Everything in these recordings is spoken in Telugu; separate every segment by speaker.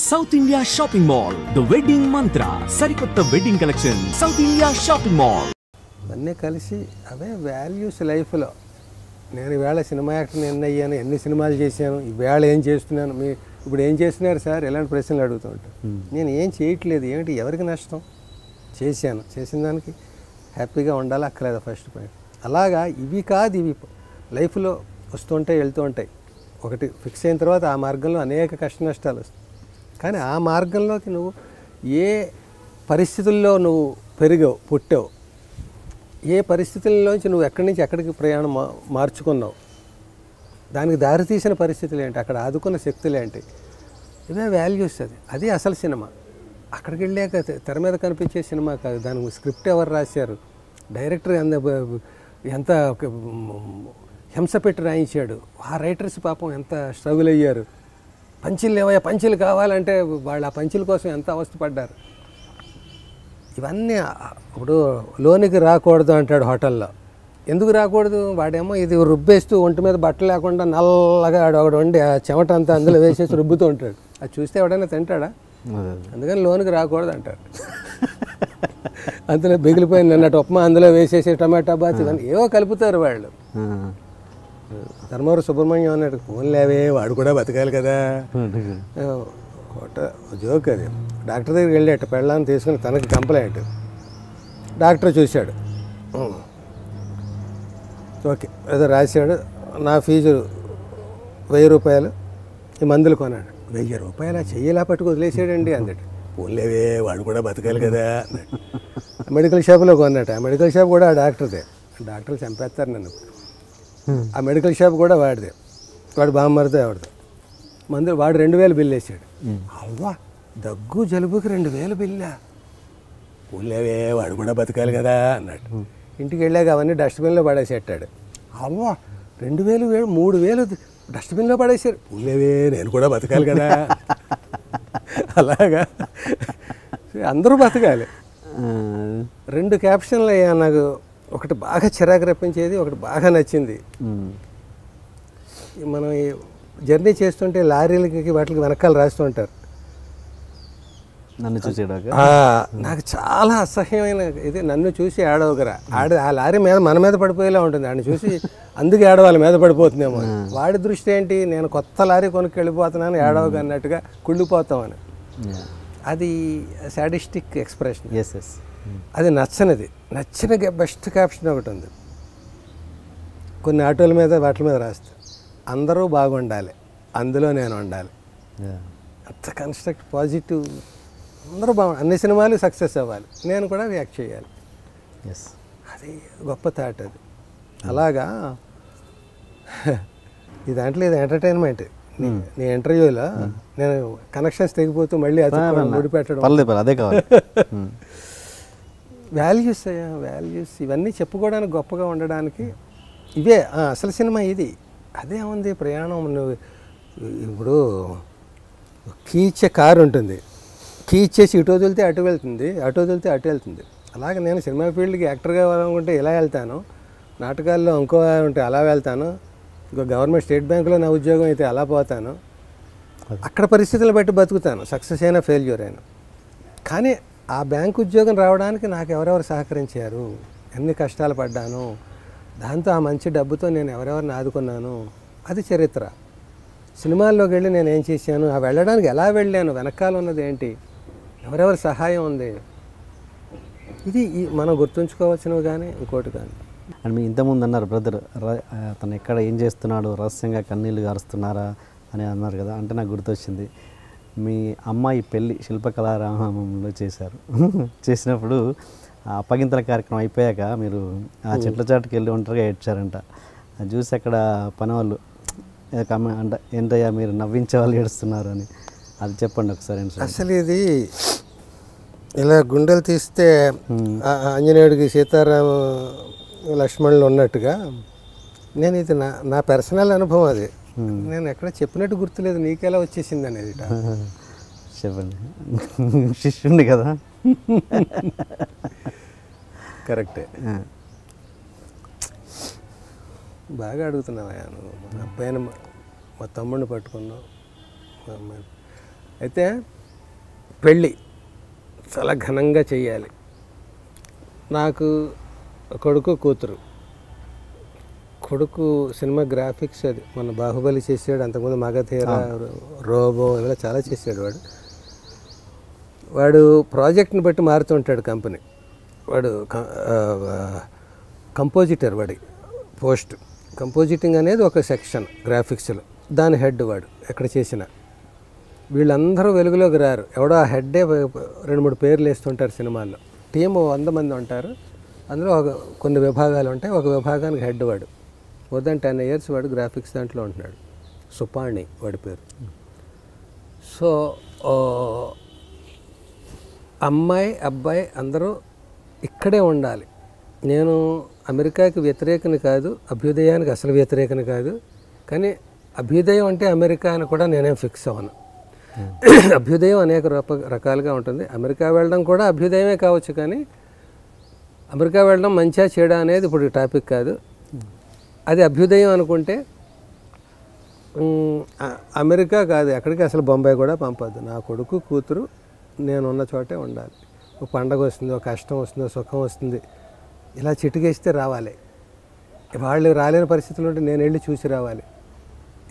Speaker 1: South India shopping mall the wedding మంత్ర సరికొత్త wedding collection south India shopping mall
Speaker 2: అన్నీ కలిసి అవే వాల్యూస్ లైఫ్లో. నేను ఈవేళ సినిమా యాక్టర్ని ఎన్ని అయ్యాను, ఎన్ని సినిమాలు చేశాను, ఈవేళ ఏం చేస్తున్నాను, మీ ఇప్పుడు ఏం చేస్తున్నారు సార్ ఇలాంటి ప్రశ్నలు అడుగుతూ ఉంటాను. నేను ఏం చేయట్లేదు, ఏమిటి ఎవరికి నష్టం, చేశాను, చేసిన దానికి హ్యాపీగా ఉండాలి, అక్కర్లేదు ఫస్ట్ పాయింట్. అలాగా ఇవి కాదు, ఇవి లైఫ్లో వస్తుంటాయి వెళ్తూ ఉంటాయి. ఒకటి ఫిక్స్ అయిన తర్వాత ఆ మార్గంలో అనేక కష్ట నష్టాలు వస్తాయి. కానీ ఆ మార్గంలోకి నువ్వు ఏ పరిస్థితుల్లో నువ్వు పెరిగావు, పుట్టావు, ఏ పరిస్థితుల్లోంచి నువ్వు ఎక్కడి నుంచి ఎక్కడికి ప్రయాణం మార్చుకున్నావు, దానికి దారితీసిన పరిస్థితులు ఏంటి, అక్కడ ఆదుకున్న శక్తులు ఏంటి, ఇవే వాల్యూస్. అది అసలు సినిమా. అక్కడికి వెళ్ళాక తెర మీద కనిపించే సినిమా కాదు. దానికి స్క్రిప్ట్ ఎవరు రాశారు, డైరెక్టర్ ఎంత హింస పెట్టి రాయించాడు, ఆ రైటర్స్ పాపం ఎంత స్ట్రగుల్ అయ్యారు, పంచులు ఏవయ్యా పంచులు కావాలంటే వాళ్ళు ఆ పంచుల కోసం ఎంత అవస్థపడ్డారు. ఇవన్నీ ఇప్పుడు లోనికి రాకూడదు అంటాడు హోటల్లో. ఎందుకు రాకూడదు, వాడేమో ఇది రుబ్బేస్తూ ఒంటి మీద బట్టలు లేకుండా నల్లగా ఒకడు వండి ఆ చెమట అంతా అందులో వేసేసి రుబ్బుతూ ఉంటాడు. అది చూస్తే ఎవడైనా తింటాడా? అందుకని లోనికి రాకూడదు అంటాడు. అందులో మిగిలిపోయింది నిన్నటి ఉప్మా అందులో వేసేసి టమాటా బాత్ ఇవన్నీ ఏవో కలుపుతారు వాళ్ళు. ధర్మవరం సుబ్రహ్మణ్యం అన్నాడు, ఫోన్ లేవే వాడు కూడా బతకాలి కదా, జోక్ అది. డాక్టర్ దగ్గరికి వెళ్ళాట, పెళ్ళాన్ని తీసుకుని తనకి కంప్లైంట్. డాక్టర్ చూశాడు, ఓకే ఏదో రాశాడు, నా ఫీజు 1000 రూపాయలు, ఈ మందులు కొన్నాడు. 1000 రూపాయలు చెయ్యిలా పట్టుకు వదిలేసాడండి అందట. పోలేవే వాడు కూడా బతకాలి కదా అన్నాడు. మెడికల్ షాప్లో కొన్నట్టు. ఆ మెడికల్ షాప్ కూడా ఆ డాక్టర్దే. డాక్టర్లు చంపేస్తారు నన్ను. ఆ మెడికల్ షాప్ కూడా వాడిదే, వాడు బామ్మరిదే ఆవిడదే. మందులు వాడు 2000 బిల్లు వేసాడు. అవ్వా దగ్గు జలుబుకి 2000 బిల్లా, పోలేవే వాడు కూడా బతకాలి కదా అన్నాడు. ఇంటికి వెళ్ళాక అవన్నీ డస్ట్బిన్లో పడేసేటాడు. అవ్వా 2000 3000 డస్ట్బిన్లో పడేసారు, పోలేవే నేను కూడా బతకాలి కదా. అలాగా అందరూ బతకాలి. 2 క్యాప్షన్లు అయ్యా నాకు. ఒకటి బాగా చిరాకు రప్పించేది, ఒకటి బాగా నచ్చింది. మనం జర్నీ చేస్తుంటే లారీలకి వాటికి వెనకాల రాస్తూ ఉంటారు,
Speaker 3: నన్ను చూసి
Speaker 2: నాకు చాలా అసహ్యమైన ఇది, నన్ను చూసి ఏడవగరా. ఆ లారీ మీద మన మీద పడిపోయేలా ఉంటుంది, ఆయన చూసి అందుకు ఏడవాళ్ళ మీద పడిపోతుందేమో. వాడి దృష్టి ఏంటి, నేను కొత్త లారీ కొనుక్కి వెళ్ళిపోతున్నాను ఏడవగా అన్నట్టుగా కుళ్ళిపోతామని. అది సాడిస్టిక్ ఎక్స్ప్రెషన్. అది నచ్చనిది. నచ్చిన బెస్ట్ క్యాప్షన్ ఒకటి ఉంది, కొన్ని ఆటోల మీద వాటి మీద రాస్తా, అందరూ బాగుండాలి అందులో నేను ఉండాలి. అంత కన్స్ట్రక్ట్ పాజిటివ్, అందరూ అన్ని సినిమాలు సక్సెస్ అవ్వాలి, నేను కూడా రియాక్ట్ చేయాలి. అది గొప్ప థాట్ అది. అలాగా ఈ దాంట్లో ఇది ఎంటర్టైన్మెంట్. నీ ఇంటర్వ్యూలో నేను కనెక్షన్స్ తెగిపోతూ మళ్ళీ అది ముడిపెట్టడం,
Speaker 3: అదే కావాలి.
Speaker 2: వాల్యూస్ అయ్యా, వాల్యూస్ ఇవన్నీ చెప్పుకోవడానికి గొప్పగా ఉండడానికి ఇవే అసలు సినిమా. ఇది అదే ఉంది ప్రయాణం. నువ్వు ఇప్పుడు కీ ఇచ్చే కారు ఉంటుంది, కీ ఇచ్చేసి ఇటు వదిలితే అటు వెళ్తుంది, అటు వదిలితే అటు వెళ్తుంది. అలాగే నేను సినిమా ఫీల్డ్కి యాక్టర్గా వెళ్ళాలనుకుంటే ఇలా వెళ్తాను, నాటకాల్లో ఇంకో ఉంటే అలా వెళ్తాను, ఇంకో గవర్నమెంట్ స్టేట్ బ్యాంకులో నా ఉద్యోగం అయితే అలా పోతాను. అక్కడ పరిస్థితులు బట్టి బతుకుతాను, సక్సెస్ అయినా ఫెయిల్యూర్ అయినా. కానీ ఆ బ్యాంకు ఉద్యోగం రావడానికి నాకు ఎవరెవరు సహకరించారు, ఎన్ని కష్టాలు పడ్డాను, దాంతో ఆ మంచి డబ్బుతో నేను ఎవరెవరిని ఆదుకున్నాను, అది చరిత్ర. సినిమాల్లోకి వెళ్ళి నేను ఏం చేశాను, ఆ వెళ్ళడానికి ఎలా వెళ్ళాను, వెనకాల ఉన్నది ఏంటి, ఎవరెవరి సహాయం ఉంది, ఇది మనం గుర్తుంచుకోవాల్సినవి కానీ ఇంకోటి కానీ.
Speaker 3: అండ్ మీ ఇంతకుముందు అన్నారు బ్రదర్ తను ఎక్కడ ఏం చేస్తున్నాడు, రహస్యంగా కన్నీళ్ళు గారుస్తున్నారా అని అన్నారు కదా. అంటే నాకు గుర్తొచ్చింది, మీ అమ్మాయి పెళ్ళి శిల్పకళారామంలో చేశారు. చేసినప్పుడు అప్పగింతల కార్యక్రమం అయిపోయాక మీరు ఆ చెట్ల చాటుకి వెళ్ళి ఒంటరిగా ఏడ్చారంట. అది చూసి అక్కడ పని వాళ్ళు అంటే ఏంటయ్యా మీరు నవ్వించే వాళ్ళు ఏడుస్తున్నారు అని, అది చెప్పండి ఒకసారి.
Speaker 2: అసలు ఇది ఇలా గుండెలు తీస్తే ఆంజనేయుడికి సీతారామ లక్ష్మణులు ఉన్నట్టుగా నేను ఇది నా పర్సనల్ అనుభవం. అది నేను ఎక్కడ చెప్పినట్టు గుర్తులేదు, నీకెలా వచ్చేసింది అనేది.
Speaker 3: చెప్పండి, శిష్యుండి కదా.
Speaker 2: కరెక్టే, బాగా అడుగుతున్నావా నువ్వు. మా అబ్బాయిని మా తమ్ముడిని పట్టుకున్నావు, అయితే పెళ్ళి చాలా ఘనంగా చెయ్యాలి. నాకు కొడుకు కూతురు. కొడుకు సినిమా గ్రాఫిక్స్ అది మన బాహుబలి చేసాడు, అంతకుముందు మగధీర, రోబో ఇలా చాలా చేసాడు. వాడు ప్రాజెక్ట్ని బట్టి మారుతుంటాడు కంపెనీ. వాడు కంపోజిటర్, వాడి పోస్ట్ కంపోజిటింగ్ అనేది ఒక సెక్షన్ గ్రాఫిక్స్లో, దాని హెడ్ వాడు ఎక్కడ చేసిన. వీళ్ళందరూ వెలుగులోకి రారు, ఎవడో ఆ హెడ్డే 2-3 పేర్లు వేస్తుంటారు సినిమాల్లో. టీము 100 మంది ఉంటారు, అందులో కొన్ని విభాగాలు ఉంటాయి, ఒక విభాగానికి హెడ్ వాడు. మోర్ దాన్ 10 years వాడు గ్రాఫిక్స్ దాంట్లో ఉంటున్నాడు. సుపాణి వాడి పేరు. సో అమ్మాయి అబ్బాయి అందరూ ఇక్కడే ఉండాలి. నేను అమెరికాకి వ్యతిరేకని కాదు, అభ్యుదయానికి అసలు వ్యతిరేకని కాదు, కానీ అభ్యుదయం అంటే అమెరికా అని కూడా నేనేం ఫిక్స్ అవ్వను. అభ్యుదయం అనేక రకాలుగా ఉంటుంది. అమెరికా వెళ్ళడం కూడా అభ్యుదయమే కావచ్చు, కానీ అమెరికా వెళ్ళడం మంచిగా చెడా అనేది ఇప్పుడు టాపిక్ కాదు. అది అభ్యుదయం అనుకుంటే అమెరికా కాదు, ఎక్కడికి అసలు బొంబాయి కూడా పంపద్దు. నా కొడుకు కూతురు నేనున్న చోటే ఉండాలి. ఒక పండగ వస్తుంది, ఒక కష్టం వస్తుంది, సుఖం వస్తుంది, ఇలా చిటికేస్తే రావాలి. వాళ్ళు రాలేని పరిస్థితులు ఉంటే నేను వెళ్ళి చూసి రావాలి.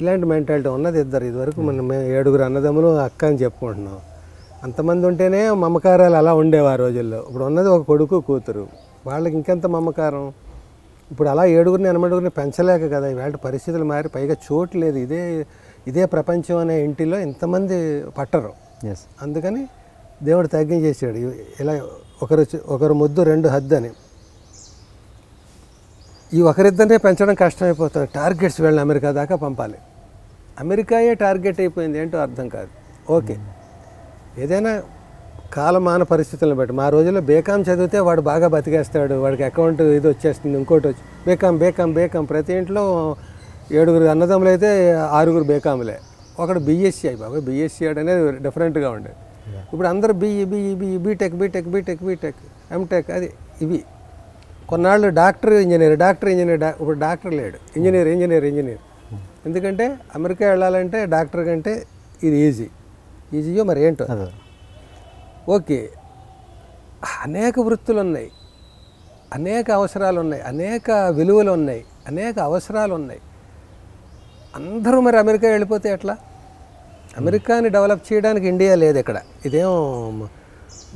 Speaker 2: ఇలాంటి మెంటాలిటీ ఉన్నది ఇద్దరు. ఇదివరకు మనం 7 అన్నదమ్ములు అక్క అని చెప్పుకుంటున్నాం. అంతమంది ఉంటేనే మమకారాలు అలా ఉండేవి ఆ రోజుల్లో. ఇప్పుడు ఉన్నది ఒక కొడుకు కూతురు, వాళ్ళకి ఇంకెంత మమకారం. ఇప్పుడు అలా 7 8 పెంచలేక కదా ఇవాళ పరిస్థితులు మారి, పైగా చోటు లేదు. ఇదే ప్రపంచం అనే ఇంటిలో ఇంతమంది పట్టరు. అందుకని దేవుడు తగ్గించేసాడు. ఇలా ఒకరు ముద్దు 2 హద్దు అని. ఈ ఒకరిద్దరినే పెంచడం కష్టమైపోతుంది. టార్గెట్స్ వెళ్ళిన అమెరికా దాకా పంపాలి. అమెరికాయే టార్గెట్ అయిపోయింది, ఏంటో అర్థం కాదు. ఓకే, ఏదైనా కాలమాన పరిస్థితులను బట్టి. మా రోజుల్లో బేకాం చదివితే వాడు బాగా బతికేస్తాడు, వాడికి అకౌంట్ ఇది వచ్చేస్తుంది, ఇంకోటి వచ్చి బేకాం ప్రతి ఇంట్లో 7 అన్నదమ్ములు అయితే 6 బేకాములే. ఒకడు బీఎస్సీ అయ్యి బాబా, బీఎస్సీ అనేది డిఫరెంట్గా ఉండేది. ఇప్పుడు అందరూ బీటెక్ ఎంటెక్ అది ఇవి. కొన్నాళ్ళు డాక్టర్ ఇంజనీర్. ఇప్పుడు డాక్టర్ లేడు, ఇంజనీర్. ఎందుకంటే అమెరికా వెళ్ళాలంటే డాక్టర్ కంటే ఇది ఈజీయో మరి ఏంటో. ఓకే, అనేక వృత్తులు ఉన్నాయి, అనేక అవసరాలు ఉన్నాయి, అనేక విలువలు ఉన్నాయి, అనేక అవసరాలు ఉన్నాయి. అందరూ మరి అమెరికా వెళ్ళిపోతే ఎట్లా? అమెరికాని డెవలప్ చేయడానికి ఇండియా లేదు ఇక్కడ. ఇదేం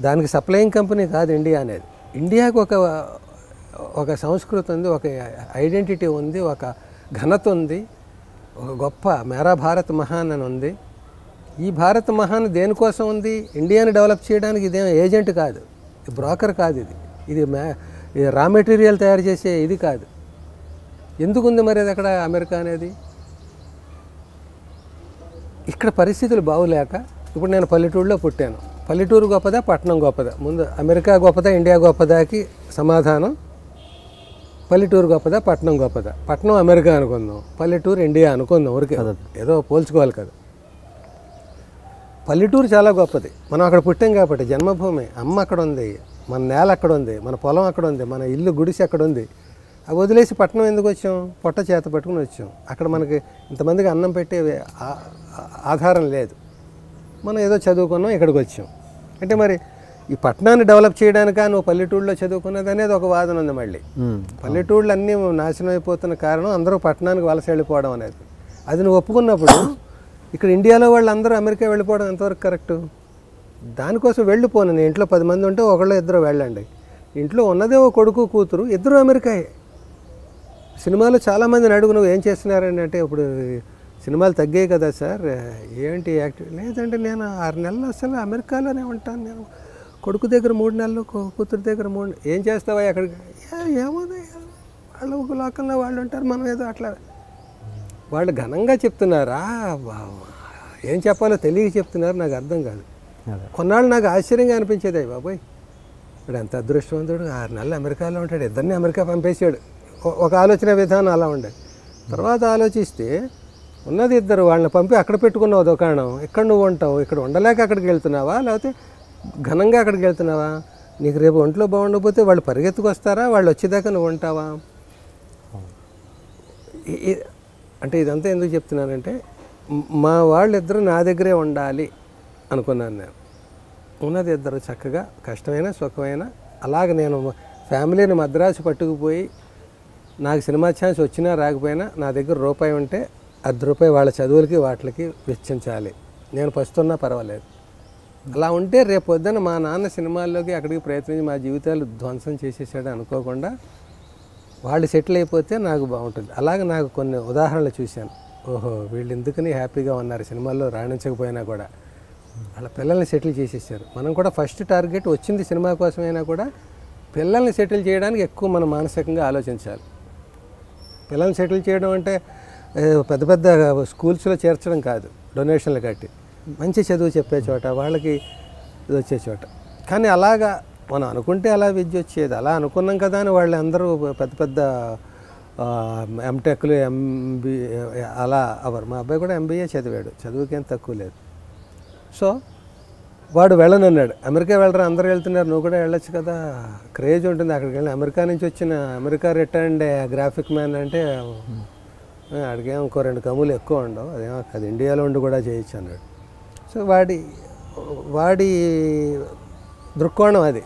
Speaker 2: దానికి సప్లయింగ్ కంపెనీ కాదు ఇండియా అనేది. ఇండియాకు ఒక సంస్కృతి ఉంది, ఒక ఐడెంటిటీ ఉంది, ఒక ఘనత ఉంది, ఒక గొప్ప మేరా భారత్ మహాన్ అని ఉంది. ఈ భారత్ మహాన్ దేనికోసం ఉంది? ఇండియాని డెవలప్ చేయడానికి. ఇదేం ఏజెంట్ కాదు, బ్రోకర్ కాదు, ఇది రా మెటీరియల్ తయారు చేసే ఇది కాదు. ఎందుకుంది మరి అది అక్కడ అమెరికా అనేది? ఇక్కడ పరిస్థితులు బాగులేక. ఇప్పుడు నేను పల్లెటూరులో పుట్టాను. పల్లెటూరు గొప్పదా పట్టణం గొప్పదా? ముందు అమెరికా గొప్పదా ఇండియా గొప్పదాకి సమాధానం పల్లెటూరు గొప్పదా పట్టణం గొప్పదా? పట్టణం అమెరికా అనుకుందాం, పల్లెటూరు ఇండియా అనుకుందాం. ఊరికే ఏదో పోల్చుకోవాలి కదా. పల్లెటూరు చాలా గొప్పది. మనం అక్కడ పుట్టాం కాబట్టి జన్మభూమి. అమ్మ అక్కడ ఉంది, మన నేల అక్కడ ఉంది, మన పొలం అక్కడ ఉంది, మన ఇల్లు గుడిసి అక్కడ ఉంది. అవి వదిలేసి పట్టణం ఎందుకు వచ్చాం? పొట్ట చేత పట్టుకుని వచ్చాం. అక్కడ మనకి ఇంతమందికి అన్నం పెట్టే ఆధారం లేదు. మనం ఏదో చదువుకున్నాం, ఇక్కడికి వచ్చాం. అంటే మరి ఈ పట్టణాన్ని డెవలప్ చేయడానికా నువ్వు పల్లెటూళ్ళలో చదువుకున్నది అనేది ఒక వాదన ఉంది. మళ్ళీ పల్లెటూళ్ళు అన్నీ నాశనం అయిపోతున్న కారణం అందరూ పట్టణానికి వలస వెళ్ళిపోవడం అనేది. అది నువ్వు ఒప్పుకున్నప్పుడు ఇక్కడ ఇండియాలో వాళ్ళు అందరూ అమెరికా వెళ్ళిపోవడం ఎంతవరకు కరెక్టు? దానికోసం వెళ్ళిపోను. నేను ఇంట్లో 10 మంది ఉంటే ఒకళ్ళు ఇద్దరు వెళ్ళండి. ఇంట్లో ఉన్నదే ఒక కొడుకు కూతురు, ఇద్దరు అమెరికాయే. సినిమాలో చాలామందిని అడుగు, నువ్వు ఏం చేస్తున్నారని అంటే, ఇప్పుడు సినిమాలు తగ్గాయి కదా సార్, ఏంటి యాక్టివ్? లేదంటే నేను 6 నెలలు అసలు అమెరికాలోనే ఉంటాను. నేను కొడుకు దగ్గర 3 నెలలు, కూతురు దగ్గర 3. ఏం చేస్తావా అక్కడికి? ఏమోదా, వాళ్ళు ఒక లోకంలో వాళ్ళు ఉంటారు, మనం ఏదో అట్లా. వాళ్ళు ఘనంగా చెప్తున్నారా, ఏం చెప్పాలో తెలియక చెప్తున్నారు, నాకు అర్థం కాదు. కొన్నాళ్ళు నాకు ఆశ్చర్యంగా అనిపించేది, బాబోయ్ ఇప్పుడు ఎంత అదృష్టవంతుడు, 6 నెలలు అమెరికాలో ఉంటాడు, ఇద్దరిని అమెరికా పంపేశాడు. ఒక ఆలోచన విధానం అలా ఉండేది. తర్వాత ఆలోచిస్తే ఉన్నది ఇద్దరు, వాళ్ళని పంపి అక్కడ పెట్టుకున్నావు దుకాణం, ఇక్కడ నువ్వు ఉంటావు, ఇక్కడ ఉండలేక అక్కడికి వెళ్తున్నావా, లేకపోతే ఘనంగా అక్కడికి వెళ్తున్నావా? నీకు రేపు ఒంట్లో బాగుండకపోతే వాళ్ళు పరిగెత్తుకు వస్తారా, వాళ్ళు వచ్చేదాకా నువ్వు ఉంటావా? అంటే ఇదంతా ఎందుకు చెప్తున్నానంటే, మా వాళ్ళిద్దరూ నా దగ్గరే ఉండాలి అనుకున్నాను నేను. ఉన్నది ఇద్దరు చక్కగా కష్టమైన సుఖమైన. అలాగ నేను ఫ్యామిలీని మద్రాసు పట్టుకుపోయి నాకు సినిమా ఛాన్స్ వచ్చినా రాకపోయినా నా దగ్గర రూపాయి ఉంటే ₹10 వాళ్ళ చదువులకి వాటికి వెచ్చించాలి. నేను పస్తున్నా పర్వాలేదు. అలా ఉంటే రేపు పొద్దున మా నాన్న సినిమాల్లోకి అక్కడికి ప్రయత్నించి మా జీవితాలు ధ్వంసం చేసేసాడు అనుకోకుండా వాళ్ళు సెటిల్ అయిపోతే నాకు బాగుంటుంది. అలాగే నాకు కొన్ని ఉదాహరణలు చూశాను. ఓహో, వీళ్ళు ఎందుకని హ్యాపీగా ఉన్నారు సినిమాల్లో రాణించకపోయినా కూడా. వాళ్ళ పిల్లల్ని సెటిల్ చేసేసారు. మనం కూడా ఫస్ట్ టార్గెట్ వచ్చింది సినిమా కోసమైనా కూడా పిల్లల్ని సెటిల్ చేయడానికి ఎక్కువ మనం మానసికంగా ఆలోచించాలి. పిల్లల్ని సెటిల్ చేయడం అంటే పెద్ద పెద్ద స్కూల్స్లో చేర్చడం కాదు, డొనేషన్లు కట్టి మంచి చదువు చెప్పే చోట, వాళ్ళకి ఇది వచ్చే చోట. కానీ అలాగా మనం అనుకుంటే అలా విద్య వచ్చేది. అలా అనుకున్నాం కదా అని వాళ్ళు అందరూ పెద్ద పెద్ద ఎంటెక్లు అలా అవరు. మా అబ్బాయి కూడా MBA చదివాడు, చదువుకేం తక్కువ లేదు. సో వాడు వెళ్ళనన్నాడు. అమెరికా వెళ్ళరా, అందరూ వెళ్తున్నారు, నువ్వు కూడా వెళ్ళొచ్చు కదా, క్రేజ్ ఉంటుంది అక్కడికి వెళ్ళి. అమెరికా నుంచి వచ్చిన అమెరికా రిటర్న్డ్ గ్రాఫిక్ మ్యాన్ అంటే అడిగేమో ఇంకో 2 కమ్ములు ఎక్కువ ఉండవు, అదేమో అది ఇండియాలో ఉండి కూడా చేయొచ్చు అన్నాడు. సో వాడి దృక్కోణం అది.